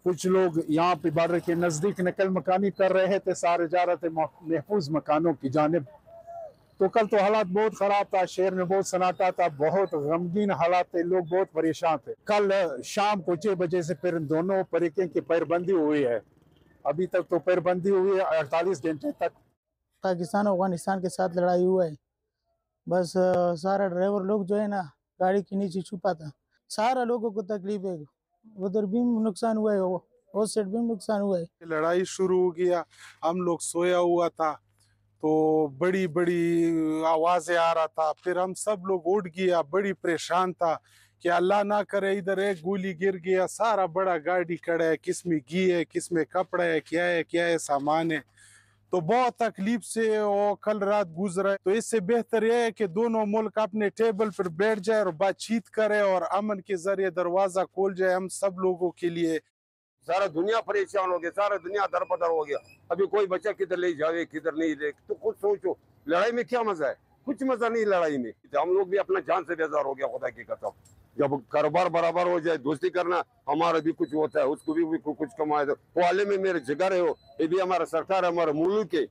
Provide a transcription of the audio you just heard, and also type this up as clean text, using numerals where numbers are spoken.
کچھ لوگ یہاں پہ بارڈر کے نزدیک نقل مکانی کر رہے تھے، سارے جا رہے تھے محفوظ مکانوں کی جانب۔ تو کل تو حالات بہت خراب تھا، شہر میں بہت سناٹا تھا، بہت غمگین حالات تھے، لوگ بہت پریشان تھے۔ کل شام کو 6 بجے سے پھر دونوں فریقیں کی پیربندی ہوئی ہے، ابھی تک تو پیربندی ہوئی ہے 48 گھنٹے تک۔ پاکستان اور افغانستان کے ساتھ لڑائی ہوا ہے، بس سارا ڈرائیور لوگ جو ہے نا گاڑی کے نیچے چھپا تھا، سارا لوگوں کو تکلیف ہے، ادھر بھی نقصان ہوا ہے، اس سائڈ بھی نقصان ہوا ہے۔ لڑائی شروع ہو گیا، ہم لوگ سویا ہوا تھا تو بڑی بڑی آوازیں آ رہا تھا، پھر ہم سب لوگ اٹھ گیا، بڑی پریشان تھا کہ اللہ نہ کرے ادھر ایک گولی گر گیا، سارا بڑا گاڑی کھڑا ہے، کس میں گھی ہے، کس میں کپڑا ہے، کیا ہے سامان ہے، تو بہت تکلیف سے وہ کل رات گزرا ہے۔ تو اس سے بہتر یہ ہے کہ دونوں ملک اپنے ٹیبل پر بیٹھ جائے اور بات چیت کرے اور امن کے ذریعے دروازہ کھول جائے ہم سب لوگوں کے لیے۔ سارا دنیا پریشان ہو گیا، سارا دنیا در بدر ہو گیا، ابھی کوئی بچہ کدھر لے جاوے کدھر نہیں لے، تو کچھ سوچو لڑائی میں کیا مزہ ہے؟ کچھ مزہ نہیں لڑائی میں۔ ہم لوگ بھی اپنا جان سے بیزار ہو گیا، خدا کی قسم۔ جب کاروبار برابر ہو جائے، دوستی کرنا ہمارا بھی کچھ ہوتا ہے، اس کو بھی کچھ کمائے، وہ عالم میں میرے جگر ہے، یہ بھی ہمارا سرکار ہے، ہمارا ملک ہے۔